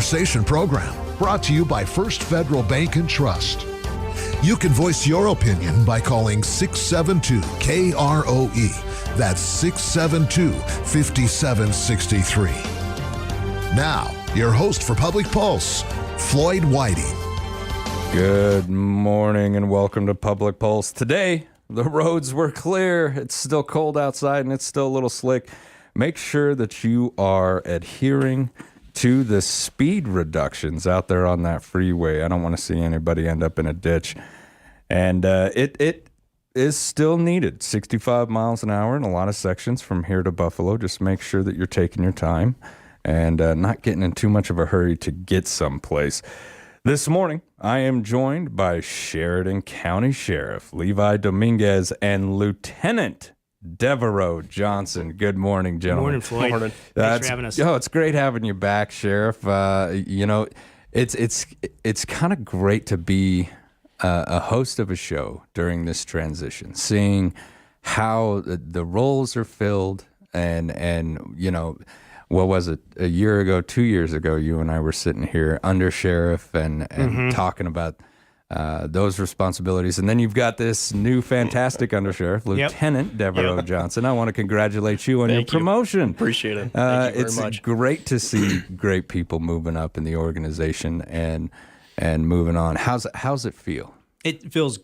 Conversation program brought to you by First Federal Bank and Trust. You can voice your opinion by calling 672-KROE. That's 672-5763. Now, your host for Public Pulse, Floyd Whiting. Good morning and welcome to Public Pulse. Today, the roads were clear. It's still cold outside and it's still a little slick. Make sure that you are adhering to the speed reductions out there on that freeway. I don't want to see anybody end up in a ditch. And it is still needed. 65 miles an hour in a lot of sections from here to Buffalo. Just make sure that you're taking your time and not getting in too much of a hurry to get someplace. This morning, I am joined by Sheridan County Sheriff Levi Dominguez and Lieutenant Devereaux Johnson. Good morning, gentlemen. Morning, Floyd. Morning. Thanks for having us. Oh, it's great having you back, Sheriff. It's kind of great to be a host of a show during this transition, seeing how the roles are filled and what was it, a year ago, 2 years ago, you and I were sitting here under sheriff and talking about those responsibilities. And then you've got this new fantastic undersheriff, Lieutenant Devereaux Johnson. I want to congratulate you on your promotion. Appreciate it. Thank you very much. It's great to see great people moving up in the organization and moving on. How's it feel? It feels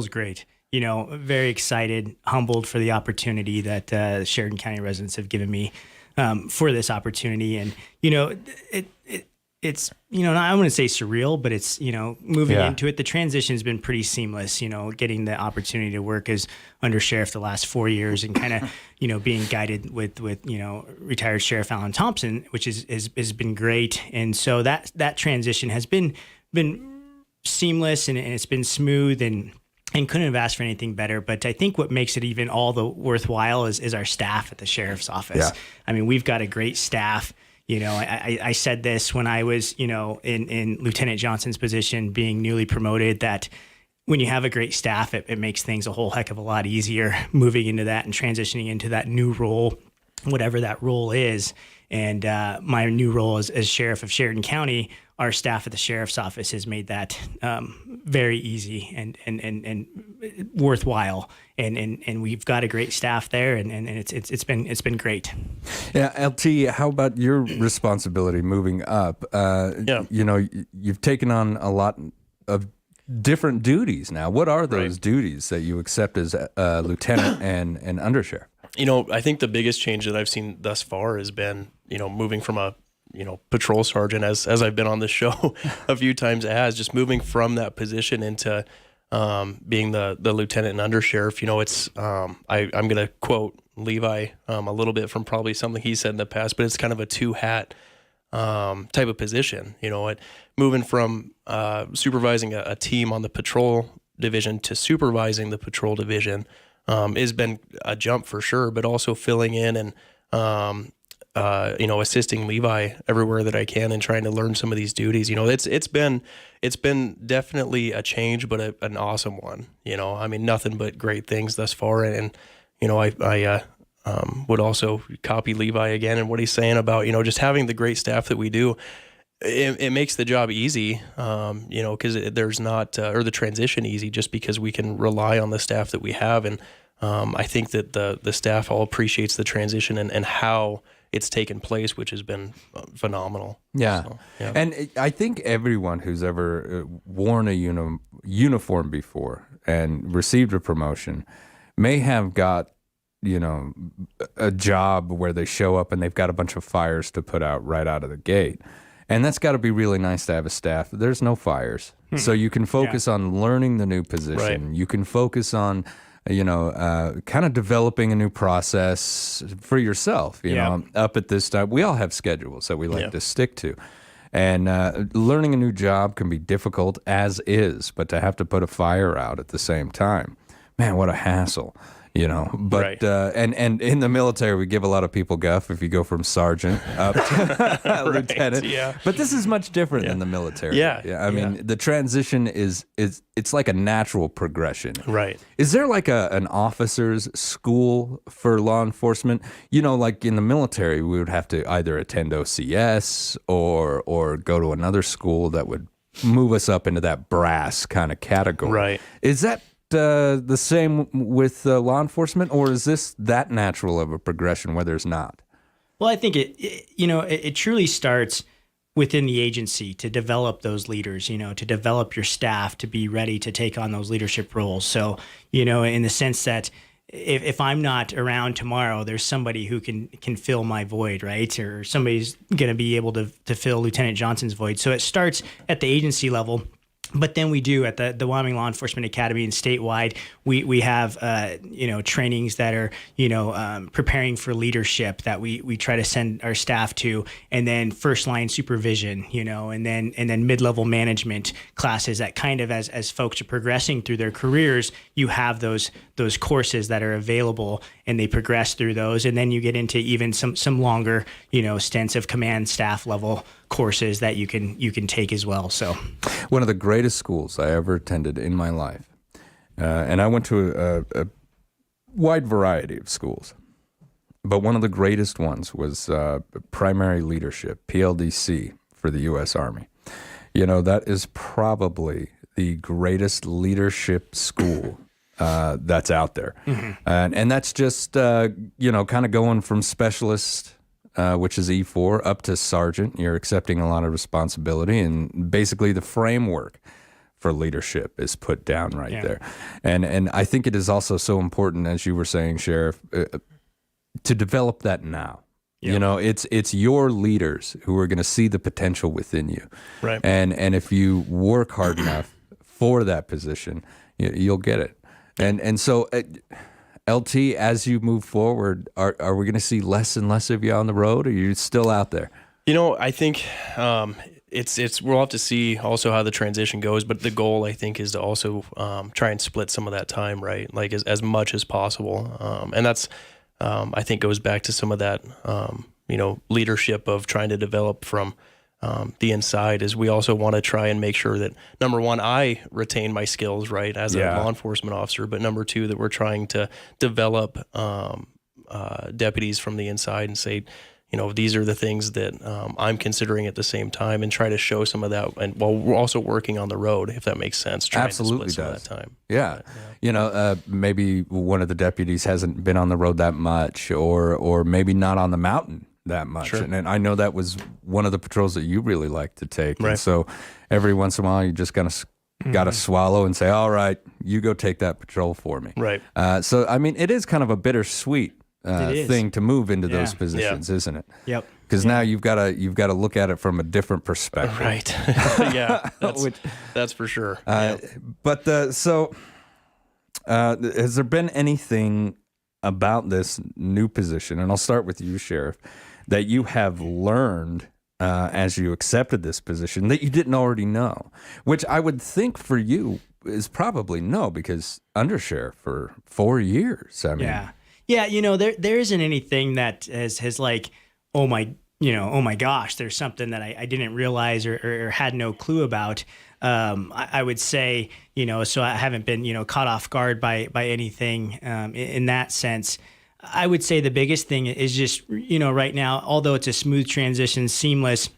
great. You know, very excited, humbled for the opportunity that Sheridan County residents have given me for this opportunity. And, it's, I wouldn't say surreal, but it's, moving into it. The transition's been pretty seamless, getting the opportunity to work as under sheriff the last 4 years and kind of, being guided with retired Sheriff Alan Thompson, which has been great. And so that transition has been seamless and it's been smooth and couldn't have asked for anything better. But I think what makes it even all the worthwhile is our staff at the sheriff's office. Yeah. I mean, we've got a great staff. I said this when I was, in Lieutenant Johnson's position, being newly promoted, that when you have a great staff, it makes things a whole heck of a lot easier moving into that and transitioning into that new role, whatever that role is. And my new role as sheriff of Sheridan County, our staff at the sheriff's office has made that very easy and worthwhile. And we've got a great staff there, and it's been great. Yeah, LT, how about your responsibility moving up? You've taken on a lot of different duties now. What are those duties that you accept as lieutenant and undersheriff? I think the biggest change that I've seen thus far has been, moving from a patrol sergeant, as I've been on this show a few times, just moving from that position into being the lieutenant and undersheriff. It's I'm going to quote Levi a little bit from probably something he said in the past, but it's kind of a two-hat type of position. Moving from supervising a team on the patrol division to supervising the patrol division has been a jump for sure, but also filling in and assisting Levi everywhere that I can and trying to learn some of these duties. It's been definitely a change, but an awesome one. Nothing but great things thus far. And I would also copy Levi again and what he's saying about just having the great staff that we do. It makes the job easy, because there's not or the transition easy just because we can rely on the staff that we have. And I think that the staff all appreciates the transition and how it's taken place, which has been phenomenal. Yeah. So, and I think everyone who's ever worn a uniform before and received a promotion may have got, a job where they show up and they've got a bunch of fires to put out right out of the gate. And that's got to be really nice to have a staff. There's no fires. So you can focus on learning the new position. Right. You can focus on kind of developing a new process for yourself, up at this time. We all have schedules that we like to stick to. And learning a new job can be difficult as is, but to have to put a fire out at the same time, man, what a hassle. But Right. and in the military, we give a lot of people guff if you go from sergeant up to lieutenant. yeah. But this is much different than the military. Yeah, I mean, the transition is it's like a natural progression. Right. Is there like an officer's school for law enforcement? Like in the military, we would have to either attend OCS or go to another school that would move us up into that brass kind of category. Right. Is that the same with law enforcement, or is this that natural of a progression where there's not? Well, I think it truly starts within the agency to develop those leaders, to develop your staff to be ready to take on those leadership roles. So, in the sense that if I'm not around tomorrow, there's somebody who can fill my void, right? Or somebody's going to be able to fill Lieutenant Johnson's void. So it starts at the agency level. But then we do at the Wyoming Law Enforcement Academy and statewide, we have trainings that are preparing for leadership that we try to send our staff to, and then first line supervision, and then mid-level management classes that kind of as folks are progressing through their careers, you have those courses that are available and they progress through those, and then you get into even some longer stints of command staff level courses that you can take as well. So one of the greatest schools I ever attended in my life, and I went to a wide variety of schools, but one of the greatest ones was primary leadership, PLDC, for the U.S. Army. That is probably the greatest leadership school that's out there. Mm-hmm. And that's just, kind of going from specialist, which is E4, up to sergeant. You're accepting a lot of responsibility, and basically the framework for leadership is put down right there. And I think it is also so important, as you were saying, Sheriff, to develop that now. Yep. It's your leaders who are going to see the potential within you. Right. And if you work hard enough for that position, you'll get it. And so, LT, as you move forward, are we going to see less and less of you on the road, or are you still out there? I think we'll have to see also how the transition goes, but the goal, I think, is to also try and split some of that time, right? Like as much as possible. And that's, I think, goes back to some of that, leadership of trying to develop from the inside. Is we also want to try and make sure that, number one, I retain my skills, right, as a law enforcement officer, but number two, that we're trying to develop deputies from the inside and say, these are the things that I'm considering at the same time, and try to show some of that, and while we're also working on the road, if that makes sense. Absolutely to split does. some of that time. Yeah. Maybe one of the deputies hasn't been on the road that much, or maybe not on the mountain that much. Sure. And I know that was one of the patrols that you really like to take. Right. And so every once in a while, you just got to swallow and say, all right, you go take that patrol for me. Right. So, I mean, it is kind of a bittersweet thing to move into those positions, isn't it? Yep. Because now you've got to look at it from a different perspective. Right. Yeah. That's for sure. But so has there been anything about this new position, and I'll start with you, Sheriff, that you have learned as you accepted this position that you didn't already know? Which I would think for you is probably no, because undersheriff for 4 years. I mean, yeah. There isn't anything that has like, oh my gosh, there's something that I didn't realize or had no clue about. I would say, so I haven't been, caught off guard by anything in that sense. I would say the biggest thing is just, right now, although it's a smooth transition, seamless,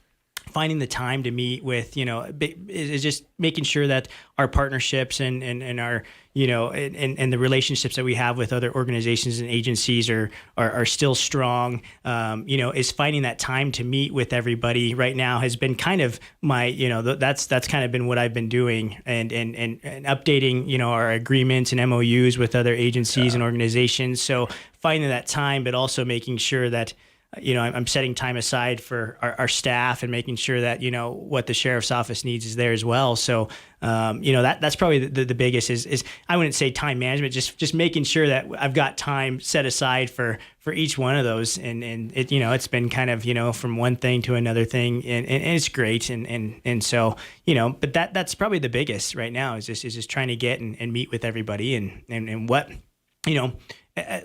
finding the time to meet with, is just making sure that our partnerships and our, and the relationships that we have with other organizations and agencies are still strong. Is finding that time to meet with everybody right now has been kind of my, that's kind of been what I've been doing, and updating, our agreements and MOUs with other agencies and organizations. So finding that time, but also making sure that, I'm setting time aside for our staff and making sure that, what the sheriff's office needs is there as well. So, that's probably the biggest is I wouldn't say time management, just making sure that I've got time set aside for each one of those. And it, it's been kind of, from one thing to another thing, and it's great. And so, but that's probably the biggest right now is just trying to get and meet with everybody and what,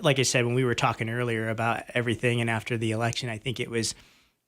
like I said, when we were talking earlier about everything and after the election, I think it was,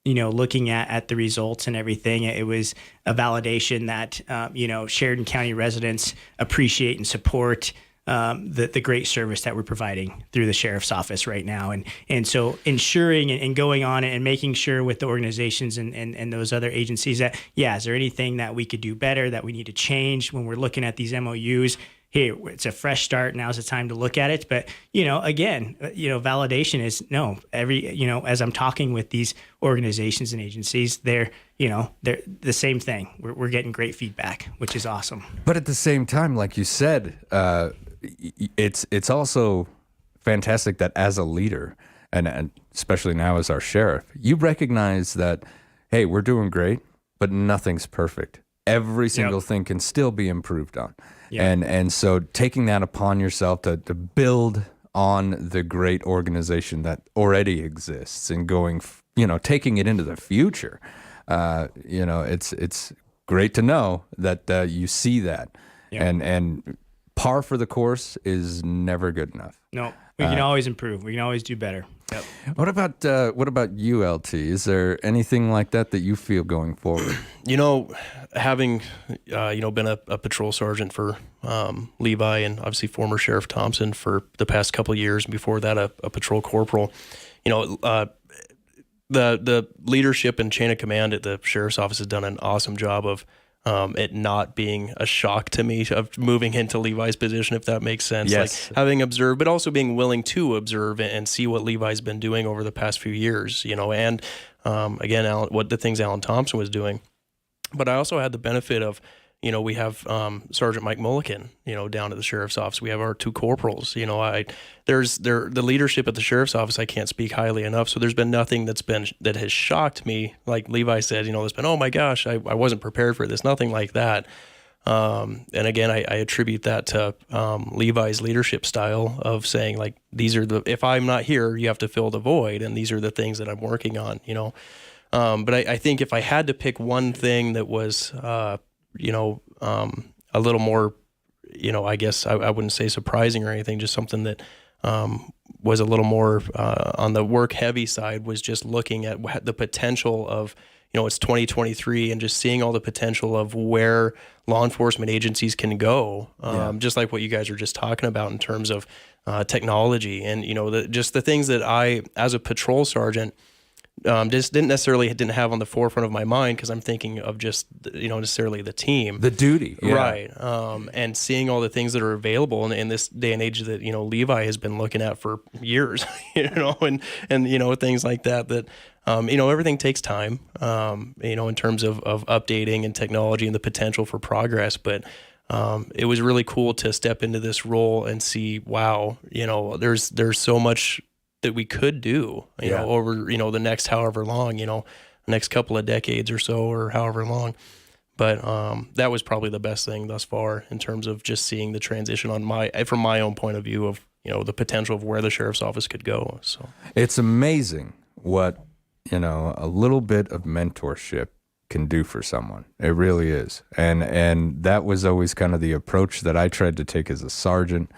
you know, looking at the results and everything, it was a validation that, you know, Sheridan County residents appreciate and support the great service that we're providing through the sheriff's office right now. And so ensuring and going on and making sure with the organizations and those other agencies that, yeah, is there anything that we could do better, that we need to change when we're looking at these MOUs? Hey, it's a fresh start. Now's the time to look at it. But, you know, again, you know, validation is you know, as I'm talking with these organizations and agencies, they're the same thing. We're getting great feedback, which is awesome. But at the same time, like you said, it's also fantastic that as a leader, and especially now as our sheriff, you recognize that, hey, we're doing great, but nothing's perfect. Every single thing can still be improved on. And so taking that upon yourself to build on the great organization that already exists and going, you know, taking it into the future, you know, it's great to know that you see that. And par for the course is never good enough. No, we can always improve. We can always do better. Yep. What about you, LT? Is there anything like that you feel going forward? You know, having you know, been a patrol sergeant for Levi and obviously former Sheriff Thompson for the past couple of years, before that a patrol corporal, you know, the leadership and chain of command at the sheriff's office has done an awesome job of it not being a shock to me of moving into Levi's position, if that makes sense. Yes. Like having observed, but also being willing to observe and see what Levi's been doing over the past few years, you know, and again, what the things Alan Thompson was doing. But I also had the benefit of, you know, we have Sergeant Mike Mullican, you know, down at the sheriff's office. We have our two corporals. You know, the leadership at the sheriff's office, I can't speak highly enough. So there's been nothing that has shocked me. Like Levi said, you know, there's been, oh my gosh, I wasn't prepared for this. Nothing like that. And again, I attribute that to Levi's leadership style of saying, like, if I'm not here, you have to fill the void, and these are the things that I'm working on. You know, but I think if I had to pick one thing that was you know, a little more, you know, I guess I wouldn't say surprising or anything, just something that was a little more on the work heavy side, was just looking at the potential of, you know, it's 2023 and just seeing all the potential of where law enforcement agencies can go, just like what you guys are just talking about in terms of technology and, you know, just the things that I, as a patrol sergeant, just didn't have on the forefront of my mind, because I'm thinking of just, you know, necessarily the team, The duty. Yeah. right? And seeing all the things that are available in this day and age that, you know, Levi has been looking at for years, you know, and you know, things like that you know, everything takes time, you know, in terms of updating and technology and the potential for progress, but it was really cool to step into this role and see, wow, you know, there's so much that we could do, you know, over, you know, the next however long, you know, next couple of decades or so, or however long. But that was probably the best thing thus far in terms of just seeing the transition from my own point of view of, you know, the potential of where the sheriff's office could go. So it's amazing what, you know, a little bit of mentorship can do for someone. It really is. And that was always kind of the approach that I tried to take as a sergeant.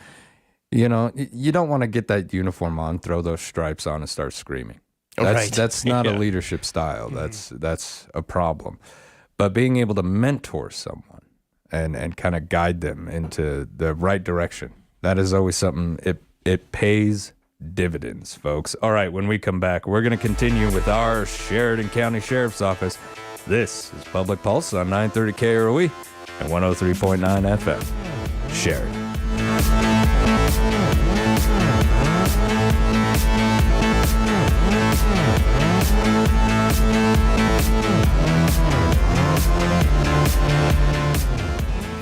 You know, you don't want to get that uniform on, throw those stripes on, and start screaming. That's not a leadership style. That's a problem. But being able to mentor someone and kind of guide them into the right direction, that is always something. It pays dividends, folks. All right, when we come back, we're going to continue with our Sheridan County Sheriff's Office. This is Public Pulse on 930 KROE and 103.9 FM. Sheridan.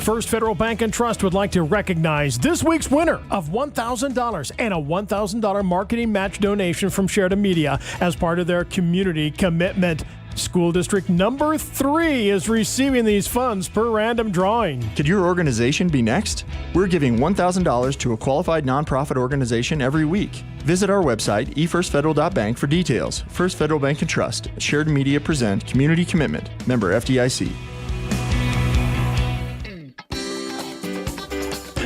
First Federal Bank and Trust would like to recognize this week's winner of $1,000 and a $1,000 marketing match donation from Sheridan Media as part of their community commitment. School District number 3 is receiving these funds per random drawing. Could your organization be next? We're giving $1,000 to a qualified nonprofit organization every week. Visit our website, efirstfederal.bank, for details. First Federal Bank and Trust. Sheridan Media present Community Commitment. Member FDIC.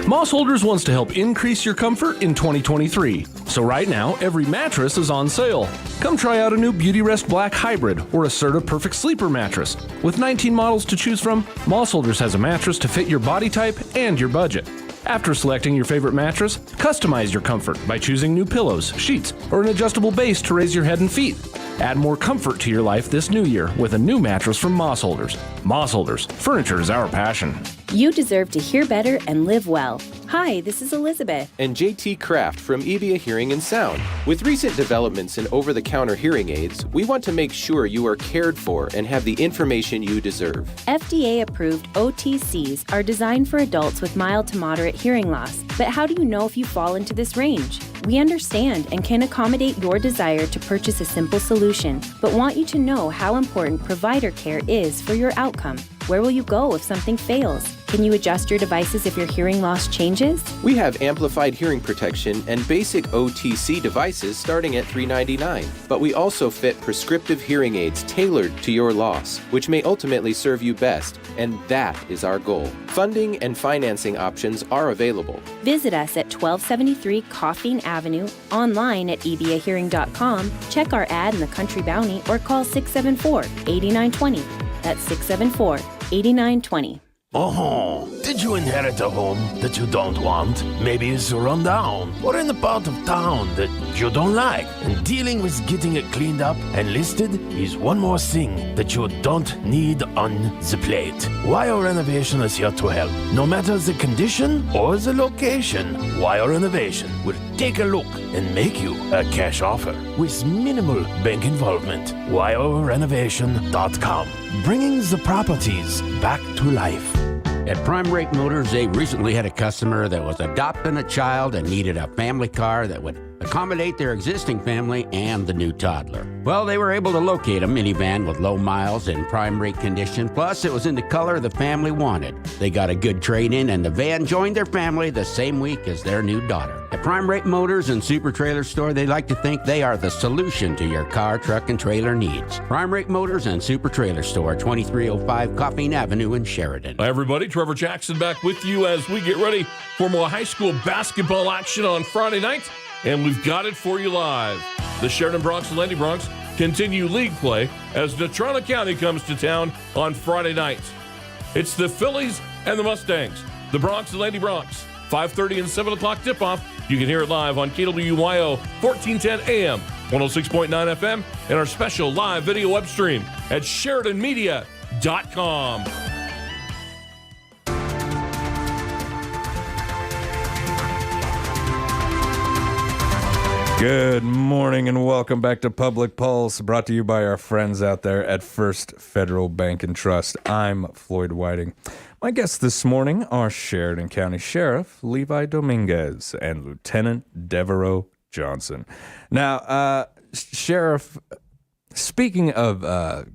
Moss Holders wants to help increase your comfort in 2023. So right now, every mattress is on sale. Come try out a new Beauty Rest Black Hybrid or Asserta Perfect Sleeper mattress. With 19 models to choose from, Moss Holders has a mattress to fit your body type and your budget. After selecting your favorite mattress, customize your comfort by choosing new pillows, sheets, or an adjustable base to raise your head and feet. Add more comfort to your life this new year with a new mattress from Moss Holders. Moss Holders, furniture is our passion. You deserve to hear better and live well. Hi, this is Elizabeth. And JT Kraft from EBIA Hearing and Sound. With recent developments in over-the-counter hearing aids, we want to make sure you are cared for and have the information you deserve. FDA-approved OTCs are designed for adults with mild to moderate hearing loss. But how do you know if you fall into this range? We understand and can accommodate your desire to purchase a simple solution, but want you to know how important provider care is for your outcome. Where will you go if something fails? Can you adjust your devices if your hearing loss changes? We have amplified hearing protection and basic OTC devices starting at $399. But we also fit prescriptive hearing aids tailored to your loss, which may ultimately serve you best, and that is our goal. Funding and financing options are available. Visit us at 1273 Coffeen Avenue, online at ebiahearing.com, check our ad in the Country Bounty, or call 674-8920. That's 674-8920. Oh, did you inherit a home that you don't want? Maybe it's run down or in a part of town that you don't like. And dealing with getting it cleaned up and listed is one more thing that you don't need on the plate. Wire Renovation is here to help. No matter the condition or the location, Wire Renovation will take a look and make you a cash offer with minimal bank involvement. WireRenovation.com, bringing the properties back to life. At Prime Rate Motors, they recently had a customer that was adopting a child and needed a family car that would accommodate their existing family and the new toddler. Well, they were able to locate a minivan with low miles and prime rate condition, plus it was in the color the family wanted. They got a good trade-in, and the van joined their family the same week as their new daughter. At Prime Rate Motors and Super Trailer Store, they like to think they are the solution to your car, truck, and trailer needs. Prime Rate Motors and Super Trailer Store, 2305 Coffeen Avenue in Sheridan. Hi, everybody. Trevor Jackson back with you as we get ready for more high school basketball action on Friday night. And we've got it for you live. The Sheridan Bronx and Lady Bronx continue league play as Natrona County comes to town on Friday night. It's the Phillies and the Mustangs, the Bronx and Lady Bronx, 5:30 and 7 o'clock tip-off. You can hear it live on KWYO 1410 AM, 106.9 FM, and our special live video web stream at SheridanMedia.com. Good morning and welcome back to Public Pulse, brought to you by our friends out there at First Federal Bank and Trust. I'm Floyd Whiting. My guests this morning are Sheridan County Sheriff Levi Dominguez and Lieutenant Devereaux Johnson. Now, Sheriff, speaking of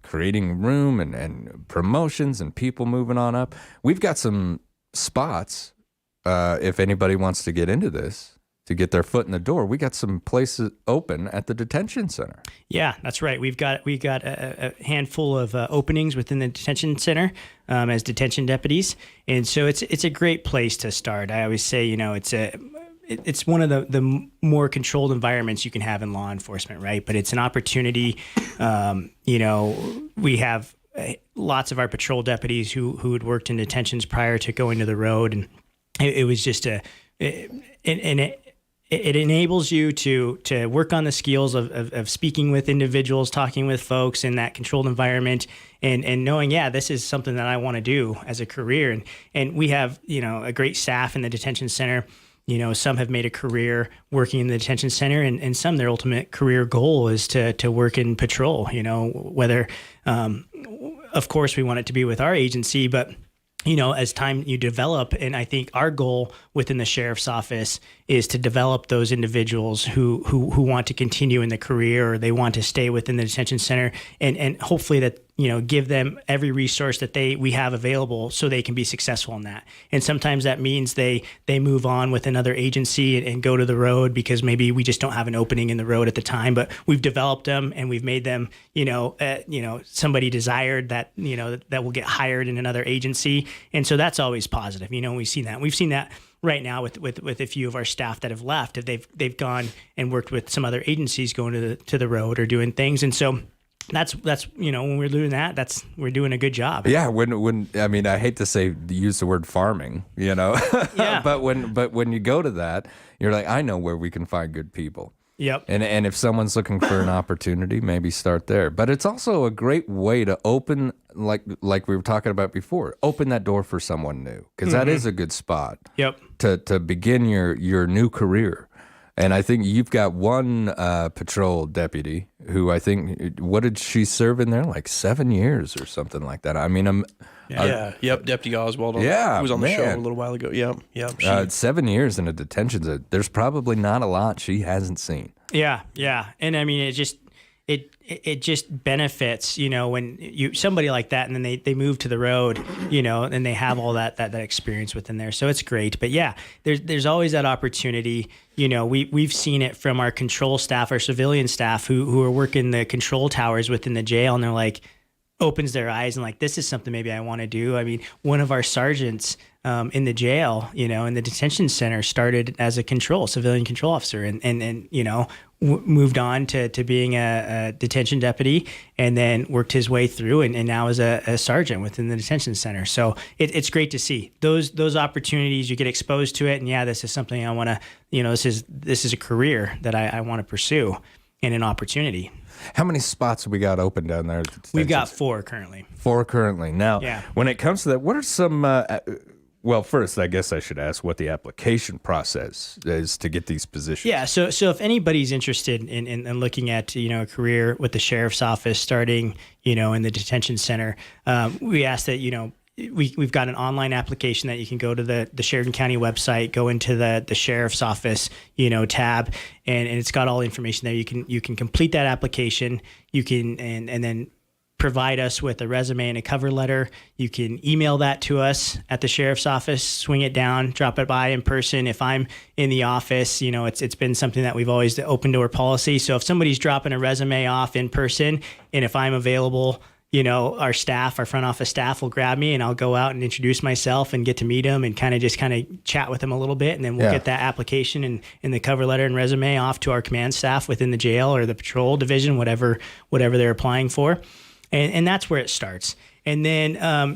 creating room and promotions and people moving on up, we've got some spots if anybody wants to get into this. To get their foot in the door, we got some places open at the detention center. Yeah, that's right. We got a handful of openings within the detention center as detention deputies, and so it's a great place to start. I always say, it's one of the more controlled environments you can have in law enforcement, right? But it's an opportunity. We have lots of our patrol deputies who had worked in detentions prior to going to the road, and it was just It enables you to work on the skills of speaking with individuals, talking with folks in that controlled environment, and knowing, this is something that I want to do as a career. And we have, a great staff in the detention center. Some have made a career working in the detention center, and some, their ultimate career goal is to work in patrol, whether, of course, we want it to be with our agency, but as time you develop, and I think our goal within the sheriff's office is to develop those individuals who want to continue in the career, or they want to stay within the detention center, and hopefully that give them every resource that we have available so they can be successful in that. And sometimes that means they move on with another agency and go to the road because maybe we just don't have an opening in the road at the time, but we've developed them and we've made them, somebody desired that, that will get hired in another agency. And so that's always positive. We've seen that right now with a few of our staff that have left. They've gone and worked with some other agencies going to the road or doing things. And so that's when we're doing that, we're doing a good job. Yeah, when I mean, I hate to use the word farming, Yeah. but when you go to that, you're like, I know where we can find good people. Yep. And if someone's looking for an opportunity, maybe start there. But it's also a great way to open, like we were talking about before, open that door for someone new, because that is a good spot. Yep. To begin your new career. And I think you've got one patrol deputy who I think, what did she serve in there? Like 7 years or something like that. I mean, Deputy Oswald. Yeah, who was on the man. show a little while ago. Yep. 7 years in a detention. There's probably not a lot she hasn't seen. Yeah. And I mean, it just benefits, when somebody like that, and then they move to the road, and they have all that experience within there. So it's great. But yeah, there's always that opportunity. We've seen it from our control staff, our civilian staff who are working the control towers within the jail, and they're like, opens their eyes and like, this is something maybe I want to do. I mean, one of our sergeants in the jail, in the detention center, started as a civilian control officer, and moved on to being a detention deputy, and then worked his way through and now is a sergeant within the detention center. So it's great to see those opportunities. You get exposed to it, and this is something I want to, this is a career that I want to pursue and an opportunity. How many spots have we got open down there? We've got 4 currently. 4 currently. Now, Yeah. when it comes to that, what are some, well, first, I guess I should ask what the application process is to get these positions. Yeah, so if anybody's interested in looking at, a career with the sheriff's office starting, in the detention center, we ask that, we've got an online application that you can go to the Sheridan County website, go into the sheriff's office, tab, and it's got all the information there. You can complete that application. You can and then provide us with a resume and a cover letter. You can email that to us at the sheriff's office, swing it down, drop it by in person. If I'm in the office, it's been something that we've always the open door policy. So if somebody's dropping a resume off in person, and if I'm available, our front office staff will grab me, and I'll go out and introduce myself and get to meet them and kind of chat with them a little bit. And then we'll get that application and the cover letter and resume off to our command staff within the jail or the patrol division, whatever they're applying for. And that's where it starts. And then,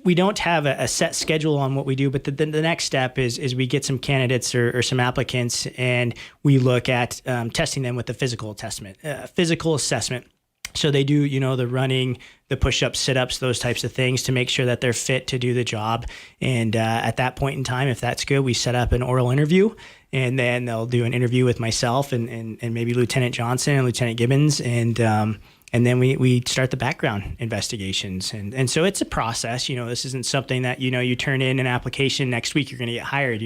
we don't have a set schedule on what we do, but the next step is we get some candidates or some applicants, and we look at testing them with the physical assessment. So they do, the running, the push-ups, sit-ups, those types of things to make sure that they're fit to do the job. And at that point in time, if that's good, we set up an oral interview, and then they'll do an interview with myself and maybe Lieutenant Johnson and Lieutenant Gibbons, and then we start the background investigations. And so it's a process. This isn't something that, you turn in an application, next week you're going to get hired.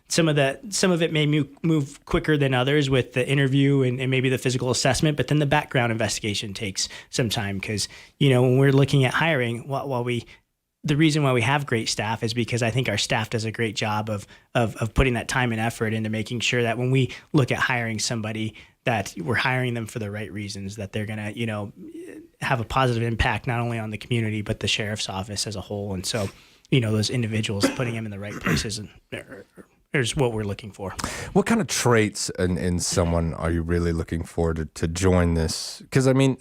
Some of it may move quicker than others with the interview and maybe the physical assessment, but then the background investigation takes some time because, when we're looking at hiring, the reason why we have great staff is because I think our staff does a great job of putting that time and effort into making sure that when we look at hiring somebody, that we're hiring them for the right reasons, that they're going to, have a positive impact not only on the community, but the sheriff's office as a whole. And so, those individuals, putting them in the right places is what we're looking for. What kind of traits in someone are you really looking for to join this? Because, I mean,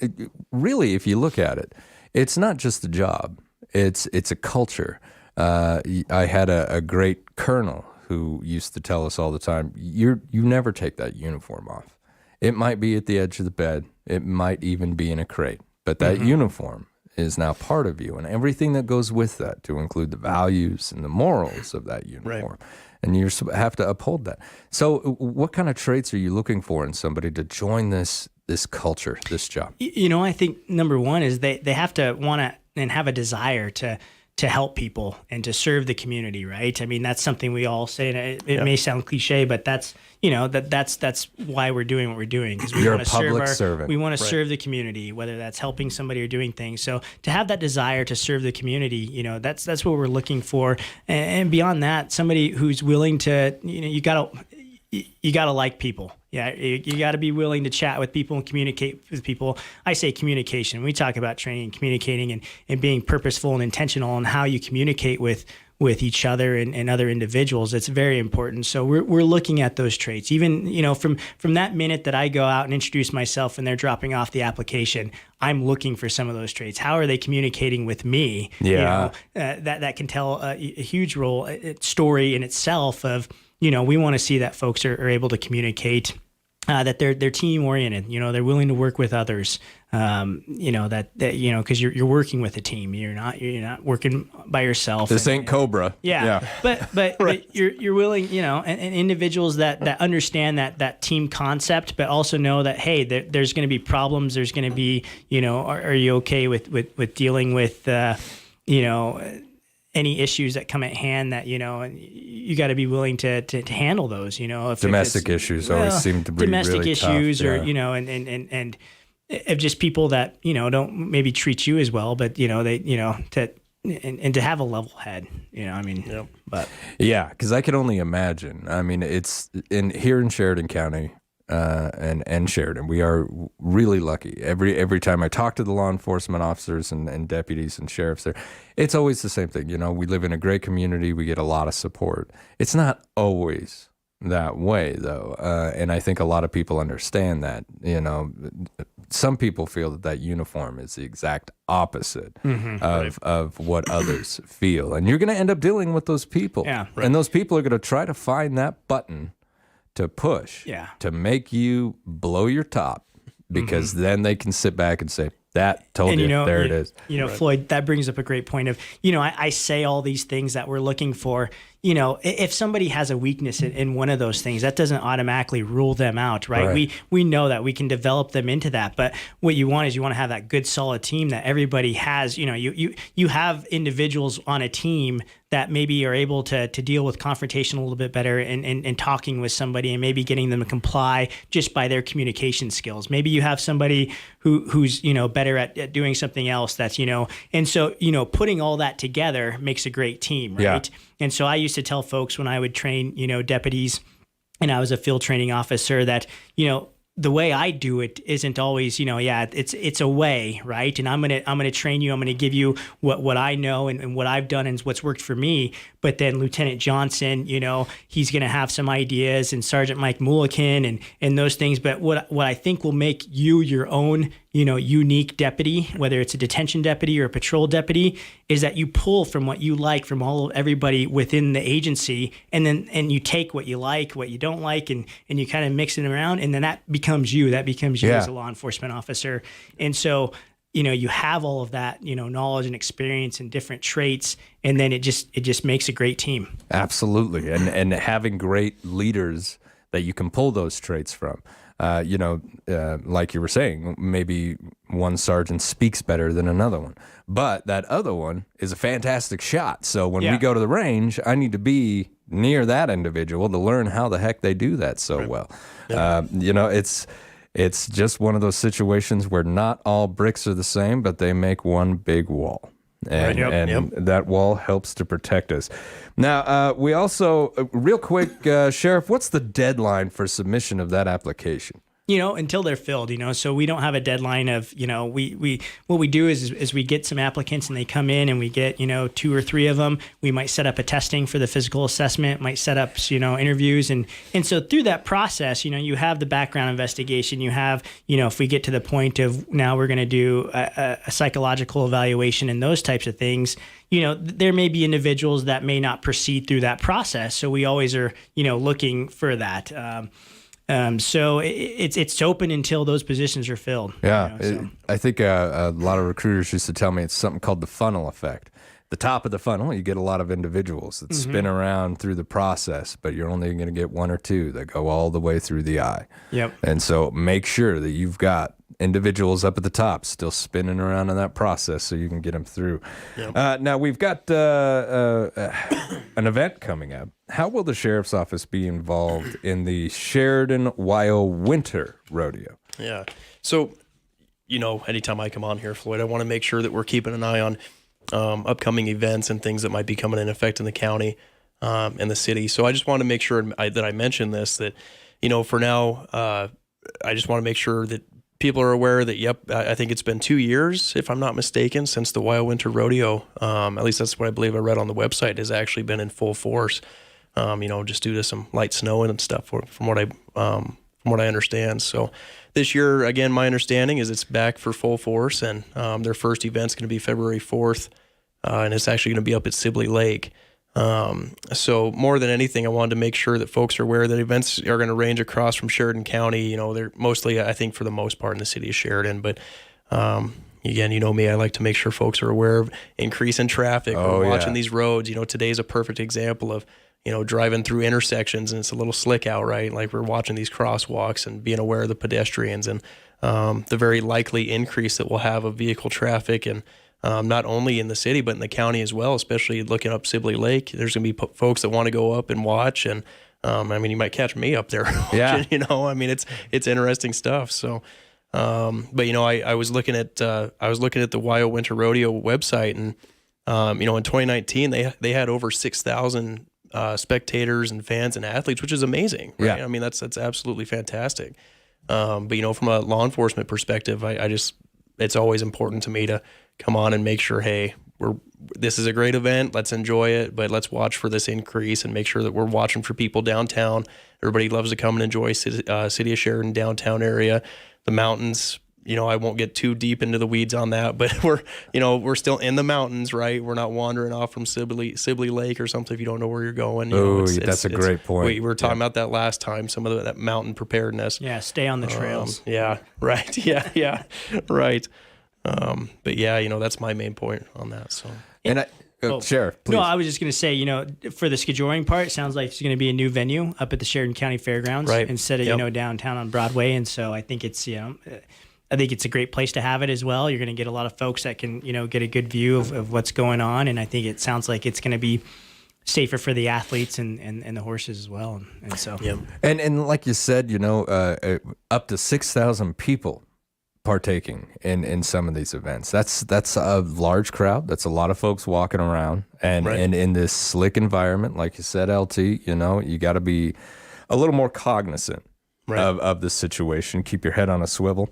really, if you look at it, it's not just a job. It's a culture. I had a great colonel who used to tell us all the time, you never take that uniform off. It might be at the edge of the bed. It might even be in a crate. But that uniform is now part of you, and everything that goes with that, to include the values and the morals of that uniform. Right. And you have to uphold that. So what kind of traits are you looking for in somebody to join this culture, this job? I think number one is they have to want to and have a desire to help people and to serve the community, right? I mean, that's something we all say, and it may sound cliche, but that's that's why we're doing what we're doing, because we want to serve we want to serve the community, whether that's helping somebody or doing things. So to have that desire to serve the community, that's what we're looking for, and beyond that, somebody who's willing to, you gotta like people. Yeah, you got to be willing to chat with people and communicate with people. I say communication. We talk about training, communicating, and being purposeful and intentional on how you communicate with each other and other individuals. It's very important. So we're looking at those traits. Even from that minute that I go out and introduce myself and they're dropping off the application, I'm looking for some of those traits. How are they communicating with me? Yeah, that can tell a huge story in itself of. We want to see that folks are able to communicate, that they're team oriented. They're willing to work with others. Because you're working with a team. You're not working by yourself. This ain't Cobra. Yeah. But you're willing. And individuals that understand that team concept, but also know that hey, there's going to be problems. There's going to be are you okay with dealing with any issues that come at hand that you got to be willing to handle those. If domestic issues always seem to be domestic really issues, tough, or and of just people that don't maybe treat you as well, but to have a level head. But yeah, because I can only imagine. I mean, it's here in Sheridan County. And Sheridan, we are really lucky. Every time I talk to the law enforcement officers and deputies and sheriffs there, it's always the same thing. We live in a great community. We get a lot of support. It's not always that way, though. And I think a lot of people understand that. Some people feel that uniform is the exact opposite of what others feel. And you're going to end up dealing with those people. Yeah, right. And those people are going to try to find that button to push, to make you blow your top, because then they can sit back and say, that told you, there it is. Floyd, that brings up a great point of, I say all these things that we're looking for. If somebody has a weakness in one of those things, that doesn't automatically rule them out, right? We know that we can develop them into that. But what you want to have that good, solid team that everybody has. You have individuals on a team that maybe are able to deal with confrontation a little bit better and talking with somebody and maybe getting them to comply just by their communication skills. Maybe you have somebody who's better at doing something else that's and so putting all that together makes a great team, right? Yeah. And so I used to tell folks when I would train deputies, and I was a field training officer, that the way I do it isn't always, it's a way, right? And I'm gonna train you. I'm gonna give you what I know and what I've done and what's worked for me. But then Lieutenant Johnson, he's gonna have some ideas, and Sergeant Mike Mulliken and those things. But what I think will make you your own, unique deputy, whether it's a detention deputy or a patrol deputy, is that you pull from what you like from everybody within the agency, and you take what you like, what you don't like, and you kind of mix it around, and then that becomes you. That becomes you as a law enforcement officer. And so you have all of that, knowledge and experience and different traits, and then it just makes a great team. Absolutely, and having great leaders that you can pull those traits from. Like you were saying, maybe one sergeant speaks better than another one, but that other one is a fantastic shot. So when we go to the range, I need to be near that individual to learn how the heck they do that so well. Yeah. It's just one of those situations where not all bricks are the same, but they make one big wall. And that wall helps to protect us. Now, we also, real quick, Sheriff, what's the deadline for submission of that application? Until they're filled, so we don't have a deadline of, we what we do is we get some applicants and they come in and we get, 2 or 3 of them. We might set up a testing for the physical assessment, might set up, interviews. And so through that process, you have the background investigation, you have, if we get to the point of now we're going to do a psychological evaluation and those types of things, there may be individuals that may not proceed through that process. So we always are, looking for that. So it's open until those positions are filled. Yeah, I think a lot of recruiters used to tell me it's something called the funnel effect. the top of the funnel, you get a lot of individuals that spin around through the process, but you're only going to get one or two that go all the way through the eye. Yep. And so make sure that you've got individuals up at the top still spinning around in that process so you can get them through. Yep. Now, we've got an event coming up. How will the Sheriff's Office be involved in the Sheridan Winter Rodeo? Yeah. So, anytime I come on here, Floyd, I want to make sure that we're keeping an eye on upcoming events and things that might be coming in effect in the county and the city. So I just want to make sure that I mention this, that, for now, I just want to make sure that people are aware that, I think it's been 2 years, if I'm not mistaken, since the Wild Winter Rodeo, at least that's what I believe I read on the website, has actually been in full force, just due to some light snow and stuff from what I understand. So this year, again, my understanding is it's back for full force, and their first event's going to be February 4th, and it's actually going to be up at Sibley Lake. So more than anything, I wanted to make sure that folks are aware that events are going to range across from Sheridan County. They're mostly, I think, for the most part in the city of Sheridan, but again, me, I like to make sure folks are aware of increase in traffic. We're watching these roads. Today's a perfect example of, driving through intersections and it's a little slick out, right? Like we're watching these crosswalks and being aware of the pedestrians and the very likely increase that we'll have of vehicle traffic, and not only in the city, but in the county as well, especially looking up Sibley Lake. There's going to be folks that want to go up and watch. And you might catch me up there. Yeah. It's interesting stuff. So, but I was looking at the Wild Winter Rodeo website, and, in 2019, they had over 6,000 spectators and fans and athletes, which is amazing. Right? Yeah. That's absolutely fantastic. But, from a law enforcement perspective, it's always important to me to come on and make sure, hey, this is a great event. Let's enjoy it, but let's watch for this increase and make sure that we're watching for people downtown. Everybody loves to come and enjoy city of Sheridan downtown area, the mountains. I won't get too deep into the weeds on that, but we're still in the mountains, right? We're not wandering off from Sibley Lake or something if you don't know where you're going. That's a great point. We were talking about that last time, some of that mountain preparedness. Yeah, stay on the trails. Yeah, right. Yeah, right. But that's my main point on that. So, and Sheriff, please. No, I was just going to say, for the scheduling part, it sounds like it's going to be a new venue up at the Sheridan County Fairgrounds, right, instead of downtown on Broadway, and so I think it's I think it's a great place to have it as well. You're going to get a lot of folks that can get a good view of what's going on, and I think it sounds like it's going to be safer for the athletes and the horses as well, and so and like you said, up to 6,000 people partaking in some of these events. That's a large crowd. That's a lot of folks walking around, and in this slick environment, like you said, LT, you got to be a little more cognizant of the situation. Keep your head on a swivel.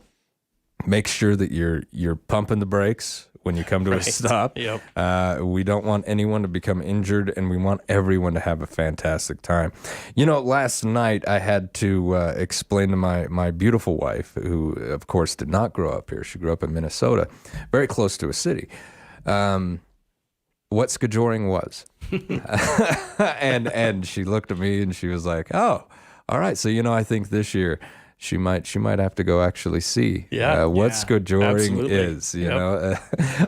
Make sure that you're pumping the brakes when you come to a stop. Yep. We don't want anyone to become injured, and we want everyone to have a fantastic time. Last night I had to explain to my beautiful wife, who of course did not grow up here. She grew up in Minnesota, very close to a city, what skijoring was. and she looked at me and she was like, "Oh, all right. So I think this year she might have to go actually see what skijoring is, know.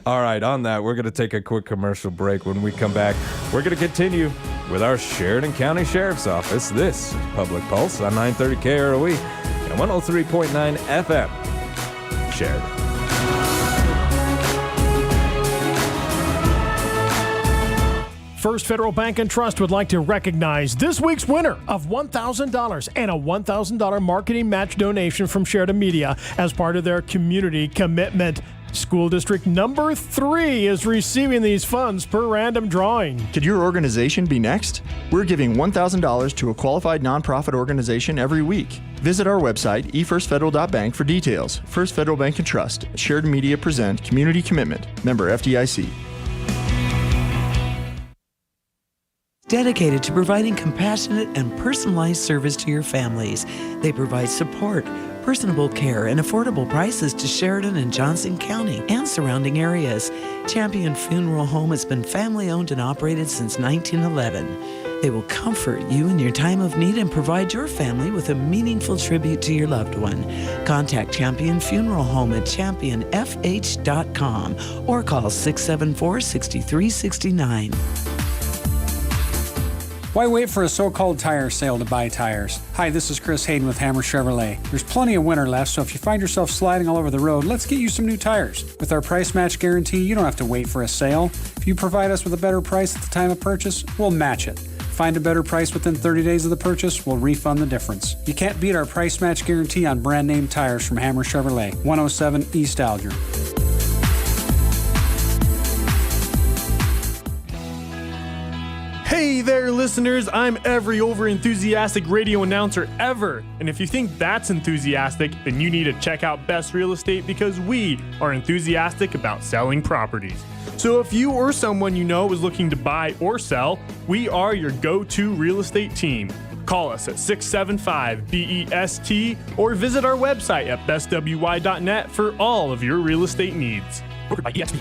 All right, on that, we're going to take a quick commercial break. When we come back, we're going to continue with our Sheridan County Sheriff's Office. This is Public Pulse on 930 KROE and 103.9 FM. Sheridan. First Federal Bank and Trust would like to recognize this week's winner of $1,000 and a $1,000 marketing match donation from Sheridan Media as part of their community commitment. School District number 3 is receiving these funds per random drawing. Could your organization be next? We're giving $1,000 to a qualified nonprofit organization every week. Visit our website, efirstfederal.bank, for details. First Federal Bank and Trust. Sheridan Media present Community Commitment. Member FDIC. Dedicated to providing compassionate and personalized service to your families. They provide support, personable care, and affordable prices to Sheridan and Johnson County and surrounding areas. Champion Funeral Home has been family-owned and operated since 1911. They will comfort you in your time of need and provide your family with a meaningful tribute to your loved one. Contact Champion Funeral Home at championfh.com or call 674-6369. Why wait for a so-called tire sale to buy tires? Hi, this is Chris Hayden with Hammer Chevrolet. There's plenty of winter left, so if you find yourself sliding all over the road, let's get you some new tires. With our price match guarantee, you don't have to wait for a sale. If you provide us with a better price at the time of purchase, we'll match it. Find a better price within 30 days of the purchase, we'll refund the difference. You can't beat our price match guarantee on brand name tires from Hammer Chevrolet, 107 East Alger. Hey there, listeners. I'm every over-enthusiastic radio announcer ever. And if you think that's enthusiastic, then you need to check out Best Real Estate because we are enthusiastic about selling properties. So if you or someone you know is looking to buy or sell, we are your go-to real estate team. Call us at 675-BEST or visit our website at bestwy.net for all of your real estate needs. Brokered by EXP.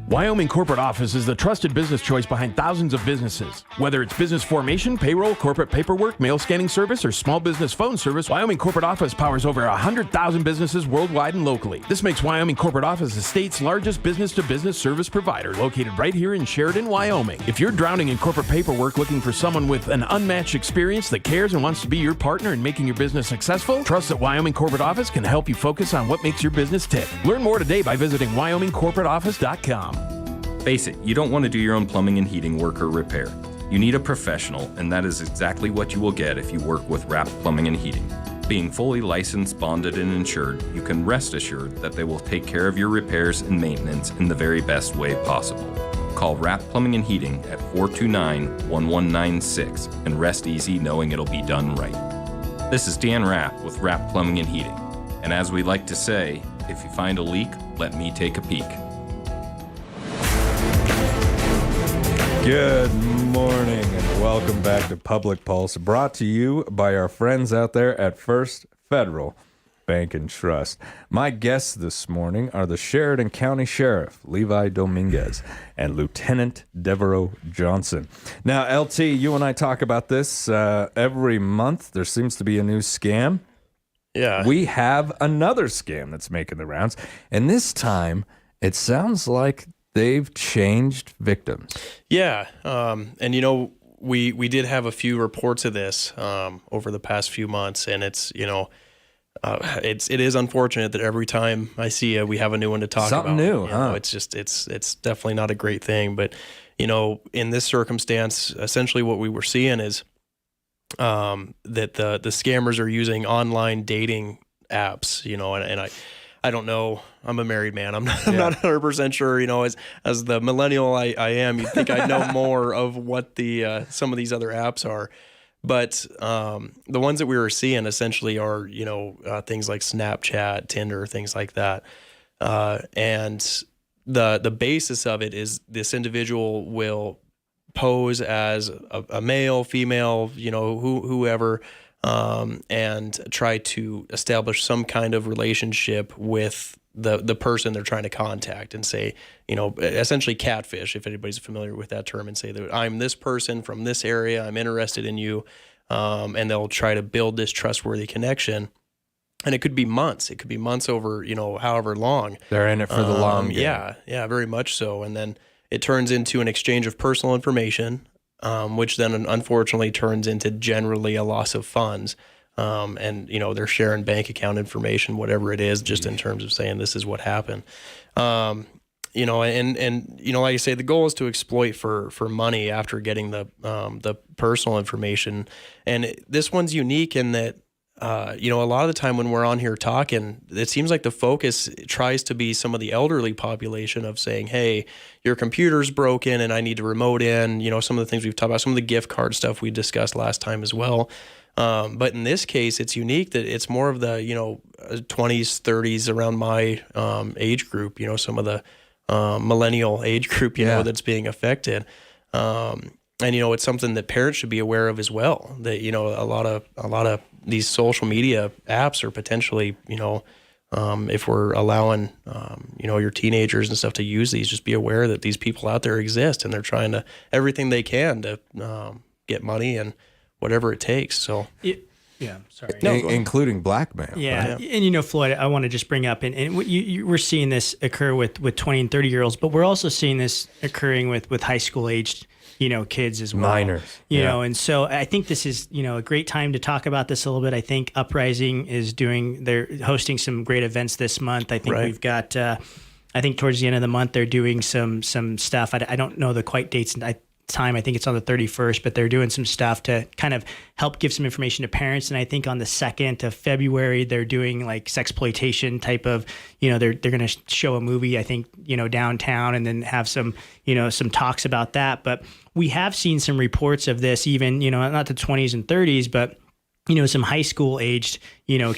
Wyoming Corporate Office is the trusted business choice behind thousands of businesses. Whether it's business formation, payroll, corporate paperwork, mail scanning service, or small business phone service, Wyoming Corporate Office powers over 100,000 businesses worldwide and locally. This makes Wyoming Corporate Office the state's largest business-to-business service provider, located right here in Sheridan, Wyoming. If you're drowning in corporate paperwork looking for someone with an unmatched experience that cares and wants to be your partner in making your business successful, trust that Wyoming Corporate Office can help you focus on what makes your business tick. Learn more today by visiting wyomingcorporateoffice.com. Face it, you don't want to do your own plumbing and heating work or repair. You need a professional, and that is exactly what you will get if you work with Rapp Plumbing and Heating. Being fully licensed, bonded, and insured, you can rest assured that they will take care of your repairs and maintenance in the very best way possible. Call Rapp Plumbing and Heating at 429-1196 and rest easy knowing it'll be done right. This is Dan Rapp with Rapp Plumbing and Heating. And as we like to say, if you find a leak, let me take a peek. Good morning and welcome back to Public Pulse, brought to you by our friends out there at First Federal Bank and Trust. My guests this morning are the Sheridan County Sheriff, Levi Dominguez, and Lieutenant Devereaux Johnson. Now, LT, you and I talk about this every month. There seems to be a new scam. Yeah. We have another scam that's making the rounds, and this time it sounds like they've changed victims. Yeah. And, you know, we did have a few reports of this over the past few months, and it's, you know, it is unfortunate that every time I see it, we have a new one to talk about. Something new, you know, it's just, it's definitely not a great thing. But, you know, in this circumstance, essentially what we were seeing is that the scammers are using online dating apps, you know, and I don't know. I'm a married man. I'm not 100% sure, you know, as the millennial I am, you'd think I'd know more of what the some of these other apps are. But the ones that we were seeing essentially are, you know, things like Snapchat, Tinder, things like that. And the basis of it is this individual will pose as a male, female, you know, whoever, and try to establish some kind of relationship with the person they're trying to contact and say, you know, essentially catfish, if anybody's familiar with that term, and say that I'm this person from this area, I'm interested in you, and they'll try to build this trustworthy connection. And it could be months. It could be months over, you know, however long. They're in it for the long game. Yeah, very much so. And then it turns into an exchange of personal information, which then unfortunately turns into generally a loss of funds. And, you know, they're sharing bank account information, whatever it is, just in terms of saying this is what happened. You know, and you know, like I say, the goal is to exploit for money after getting the personal information. And this one's unique in that, you know, a lot of the time when we're on here talking, it seems like the focus tries to be some of the elderly population of saying, hey, your computer's broken and I need to remote in, you know, some of the things we've talked about, some of the gift card stuff we discussed last time as well. But in this case, it's unique that it's more of the, you know, 20s, 30s around my age group, you know, some of the millennial age group, you know, that's being affected. And, you know, it's something that parents should be aware of as well, that, you know, a lot of these social media apps are potentially, you know, if we're allowing, your teenagers and stuff to use these, just be aware that these people out there exist and they're trying to everything they can to get money and whatever it takes. So. Yeah, sorry. Including blackmail. Yeah. Right? And Floyd, I want to just bring up, and we're seeing this occur with 20 and 30-year-olds, but we're also seeing this occurring with high school aged, kids as well. Minors. And so I think this is, a great time to talk about this a little bit. I think Uprising they're hosting some great events this month. I think we've got, I think towards the end of the month, they're doing some stuff. I don't know the quite dates. Time. I think it's on the 31st, but they're doing some stuff to kind of help give some information to parents. And I think on the 2nd of February, they're doing like sexploitation type of, they're going to show a movie, I think, downtown, and then have some, some talks about that. But we have seen some reports of this, even, not the 20s and 30s, but some high school aged,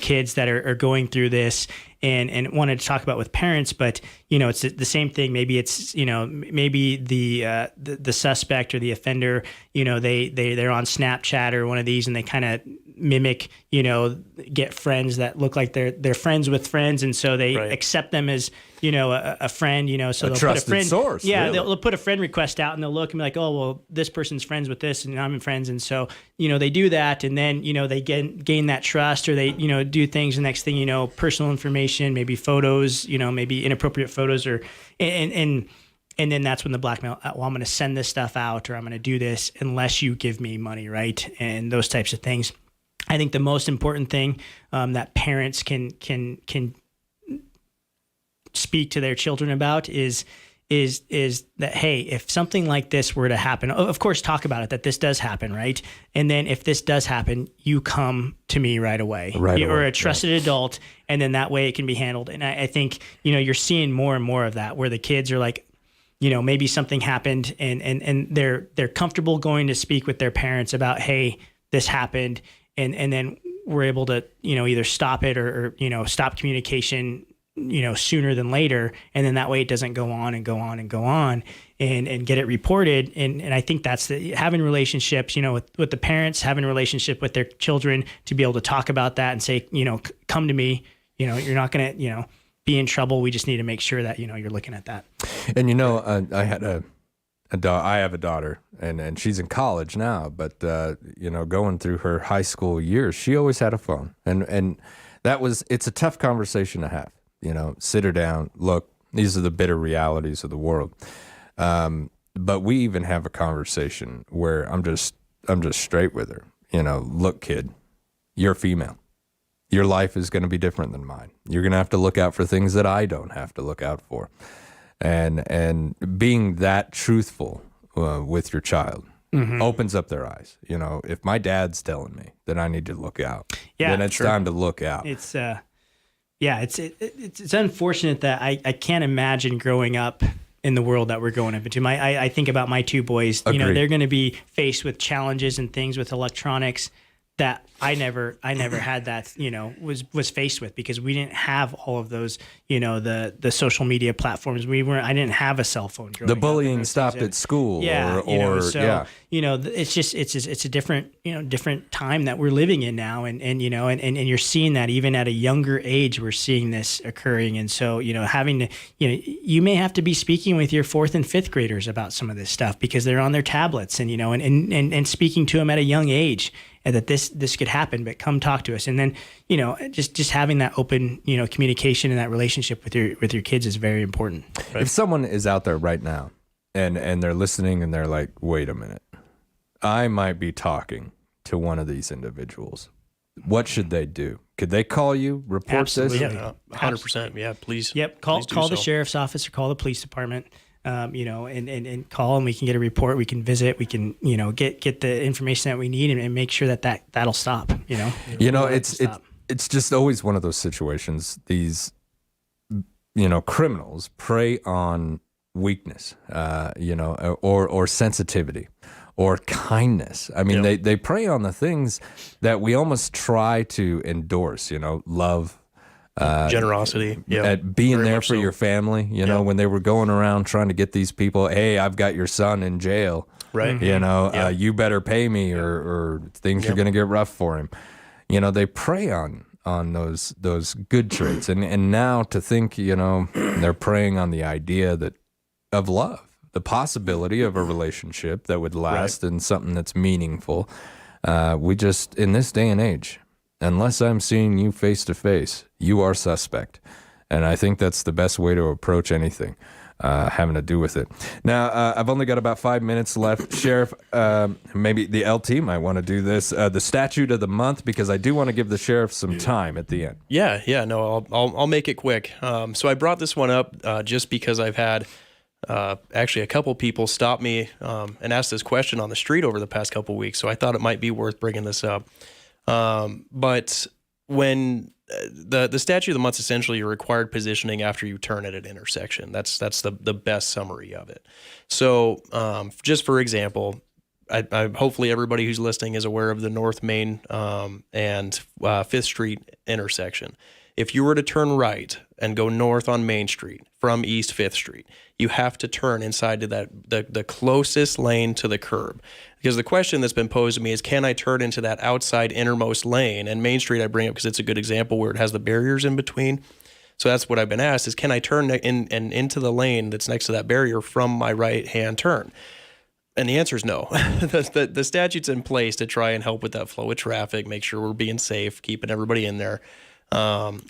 kids that are going through this and wanted to talk about with parents, but, it's the same thing. Maybe it's, maybe the suspect or the offender, they're on Snapchat or one of these and they kind of mimic, get friends that look like they're friends with friends. And so they accept them as, a friend, so they'll put a friend source. Yeah. Really. They'll put a friend request out and they'll look and be like, oh, well, this person's friends with this and I'm in friends. And so, they do that. And then, they gain that trust, or they, do things. The next thing, personal information, maybe photos, maybe inappropriate photos, or, and then that's when the blackmail, well, I'm going to send this stuff out, or I'm going to do this unless you give me money. Right. And those types of things. I think the most important thing that parents can speak to their children about is that, hey, if something like this were to happen, of course, talk about it, that this does happen, right? And then if this does happen, you come to me right away. Or a trusted adult, and then that way it can be handled. And I think, you're seeing more and more of that, where the kids are like, maybe something happened and they're comfortable going to speak with their parents about, hey, this happened. And then we're able to, either stop it or stop communication, sooner than later. And then that way it doesn't go on and go on and go on and get it reported. And I think that's having relationships, with the parents, having a relationship with their children to be able to talk about that and say, come to me, you're not going to, be in trouble. We just need to make sure that, you're looking at that. And, I had I have a daughter, and she's in college now, but, going through her high school years, she always had a phone. And it's a tough conversation to have, sit her down, look, these are the bitter realities of the world. But we even have a conversation where I'm just straight with her, look, kid, you're female. Your life is going to be different than mine. You're going to have to look out for things that I don't have to look out for. And being that truthful with your child opens up their eyes. If my dad's telling me that I need to look out, then it's time to look out. It's it's unfortunate that I can't imagine growing up in the world that we're going into. I think about my two boys. Agreed. They're going to be faced with challenges and things with electronics that I never had that, was faced with, because we didn't have all of those, the social media platforms. I didn't have a cell phone. The bullying stopped at school. It's a different time that we're living in now. And you're seeing that even at a younger age, we're seeing this occurring. And so, having to, you may have to be speaking with your 4th and 5th graders about some of this stuff, because they're on their tablets and speaking to them at a young age, and that this could happen, but come talk to us. And then, just having that open, communication and that relationship with your kids is very important. Right? If someone is out there right now and they're listening and they're like, wait a minute, I might be talking to one of these individuals, what should they do? Could they call you, report Absolutely. this? Yeah, 100%. Yeah, please. Yep. Call the so. sheriff's office or call the police department. And call, and we can get a report. We can visit. We can, get the information that we need and make sure that'll stop. It's just always one of those situations. These, criminals prey on weakness, or sensitivity, or kindness. I mean, they prey on the things that we almost try to endorse. Love. Generosity, at being very there much for so. your family, when they were going around trying to get these people, hey, I've got your son in jail, right? You better pay me, or things are going to get rough for him. They prey on on those good traits. And now to think, they're preying on the idea of love, the possibility of a relationship that would last and something that's meaningful. We just, in this day and age, unless I'm seeing you face to face, you are suspect. And I think that's the best way to approach anything having to do with it. Now, I've only got about 5 minutes left. Sheriff, maybe the LT might want to do this. The statute of the month, because I do want to give the sheriff some time at the end. Yeah, no, I'll make it quick. So I brought this one up just because I've had actually a couple people stop me and ask this question on the street over the past couple weeks. So I thought it might be worth bringing this up. But when the statute of the month, essentially your required positioning after you turn at an intersection. That's the best summary of it. So just for example, I hopefully everybody who's listening is aware of the North Main and 5th Street intersection. If you were to turn right and go north on Main Street from East 5th Street, you have to turn inside to the closest lane to the curb. Because the question that's been posed to me is, can I turn into that outside innermost lane? And Main Street I bring up because it's a good example where it has the barriers in between. So that's what I've been asked is, can I turn into the lane that's next to that barrier from my right-hand turn? And the answer is no. The statute's in place to try and help with that flow of traffic, make sure we're being safe, keeping everybody in there. And,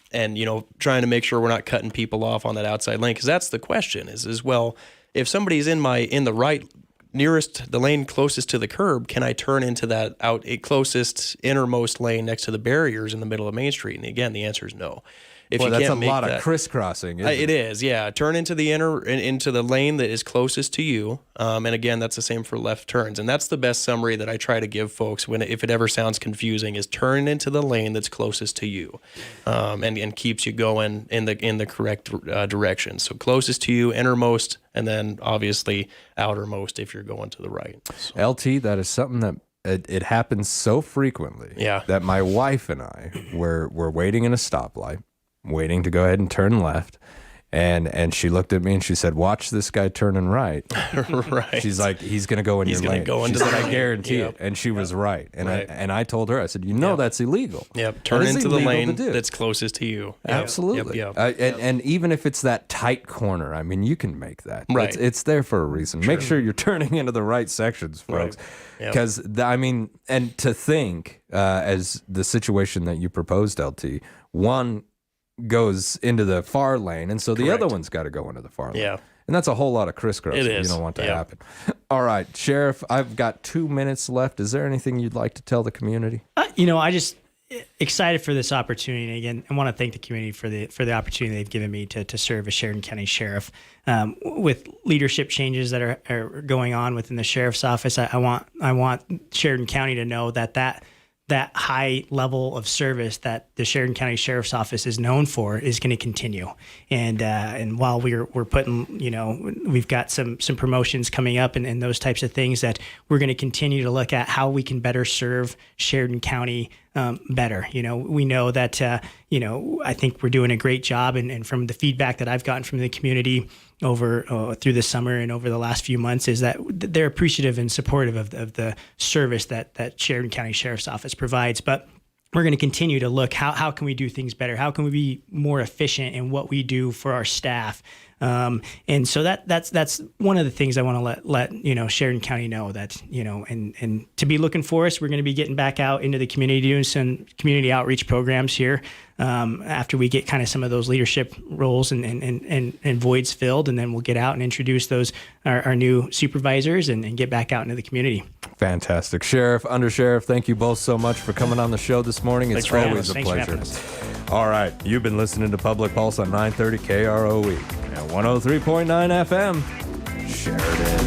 trying to make sure we're not cutting people off on that outside lane. Because that's the question is, well, if somebody's in the right nearest, the lane closest to the curb, can I turn into that closest innermost lane next to the barriers in the middle of Main Street? And again, the answer is no. If Boy, you that's can't a lot of crisscrossing. It is, yeah. Turn into the lane that is closest to you, and again, that's the same for left turns. And that's the best summary that I try to give folks if it ever sounds confusing, is turn into the lane that's closest to you, and keeps you going in the correct direction. So closest to you, innermost, and then obviously outermost if you're going to the right. So. LT, that is something that. It happens so frequently that my wife and I were waiting in a stoplight, waiting to go ahead and turn left. And she looked at me and she said, "Watch this guy turning right." Right. She's like, "He's going to go in your lane." She said, "I guarantee it." And she was right. And I told her, I said, "That's illegal." Yep. Turn into the lane that's closest to you. Absolutely. Yep. And even if it's that tight corner, I mean, you can make that. Right. It's there for a reason. Make sure you're turning into the right sections, folks. Because, and to think, as the situation that you proposed, LT, one goes into the far lane, and so the other one's got to go into the far lane. Yeah. And that's a whole lot of crisscross It that you is. don't want to happen. All right, Sheriff, I've got 2 minutes left. Is there anything you'd like to tell the community? I just excited for this opportunity. Again, I want to thank the community for the opportunity they've given me to serve as Sheridan County Sheriff. With leadership changes that are going on within the Sheriff's Office, I want Sheridan County to know that high level of service that the Sheridan County Sheriff's Office is known for is going to continue. And while we're putting, we've got some promotions coming up and those types of things, that we're going to continue to look at how we can better serve Sheridan County better. We know that, I think we're doing a great job. And from the feedback that I've gotten from the community over through the summer and over the last few months, is that they're appreciative and supportive of the service that Sheridan County Sheriff's Office provides. But we're going to continue to look how can we do things better? How can we be more efficient in what we do for our staff? And so that's one of the things I want to let Sheridan County know, that and to be looking for us. We're going to be getting back out into the community, doing some community outreach programs here after we get kind of some of those leadership roles and voids filled, and then we'll get out and introduce our new supervisors and get back out into the community. Fantastic. Sheriff, Under Sheriff, thank you both so much for coming on the show this morning. It's always a pleasure. All right, you've been listening to Public Pulse on 930 KROE and 103.9 FM, Sheridan.